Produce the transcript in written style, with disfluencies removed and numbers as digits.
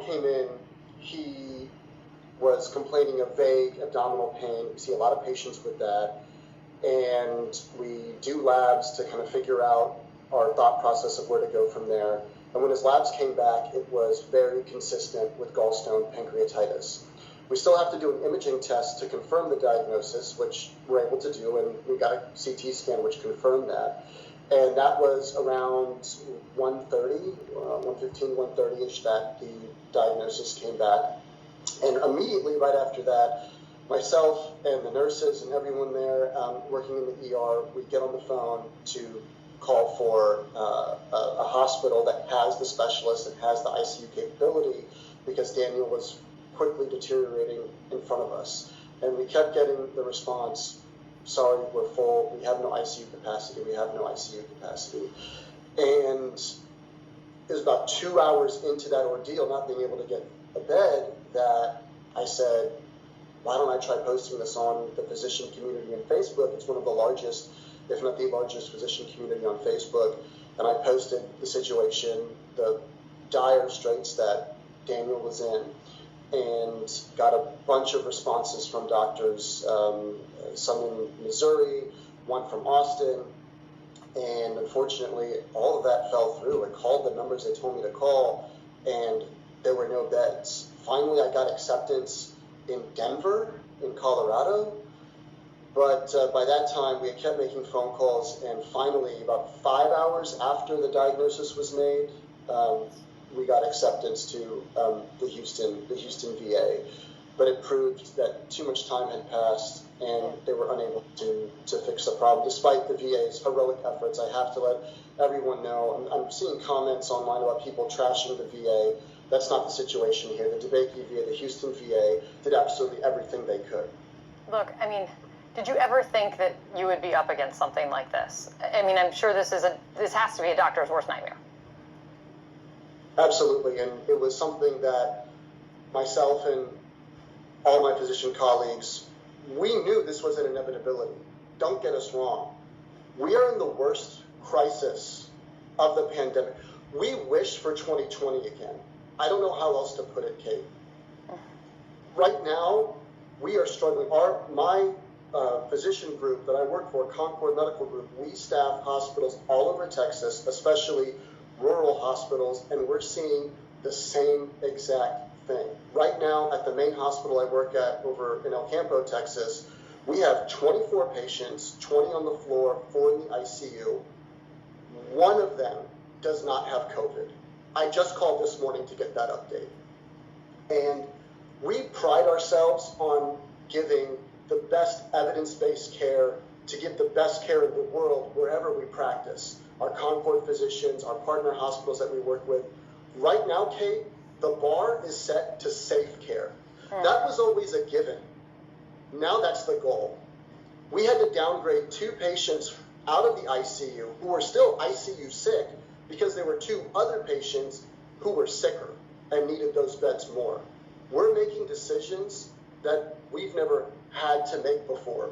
came in, he was complaining of vague abdominal pain. We see a lot of patients with that. And we do labs to kind of figure out our thought process of where to go from there. And when his labs came back, it was very consistent with gallstone pancreatitis. We still have to do an imaging test to confirm the diagnosis, which we're able to do, and we got a CT scan which confirmed that. And that was around 1:30, 1:15, 1:30-ish that the diagnosis came back. And immediately right after that, myself and the nurses and everyone there working in the ER, we get on the phone to call for a hospital that has the specialist and has the ICU capability, because Daniel was quickly deteriorating in front of us. And we kept getting the response, sorry, we're full, we have no ICU capacity, we have no ICU capacity. And it was about 2 hours into that ordeal, not being able to get a bed, that I said, why don't I try posting this on the physician community on Facebook? It's one of the largest, if not the largest, physician community on Facebook. And I posted the situation, the dire straits that Daniel was in, and got a bunch of responses from doctors, some in Missouri, one from Austin. And unfortunately, all of that fell through. I called the numbers they told me to call, and there were no beds. Finally, I got acceptance in Denver, in Colorado, but by that time we had kept making phone calls, and finally, about 5 hours after the diagnosis was made, we got acceptance to the Houston VA. But it proved that too much time had passed, and they were unable to fix the problem, despite the VA's heroic efforts. I have to let everyone know, I'm seeing comments online about people trashing the VA. That's not the situation here. The DeBakey VA, the Houston VA, did absolutely everything they could. Look, I mean, did you ever think that you would be up against something like this? I mean, I'm sure this has to be a doctor's worst nightmare. Absolutely, and it was something that myself and all my physician colleagues, we knew this was an inevitability. Don't get us wrong. We are in the worst crisis of the pandemic. We wish for 2020 again. I don't know how else to put it, Kate. Right now, we are struggling. My physician group that I work for, Concord Medical Group, we staff hospitals all over Texas, especially rural hospitals, and we're seeing the same exact thing. Right now, at the main hospital I work at over in El Campo, Texas, we have 24 patients, 20 on the floor, 4 in the ICU. One of them does not have COVID. I just called this morning to get that update. And we pride ourselves on giving the best evidence-based care, to give the best care in the world wherever we practice. Our Concord physicians, our partner hospitals that we work with. Right now, Kate, the bar is set to safe care. That was always a given. Now that's the goal. We had to downgrade 2 patients out of the ICU who were still ICU sick, because there were 2 other patients who were sicker and needed those beds more. We're making decisions that we've never had to make before.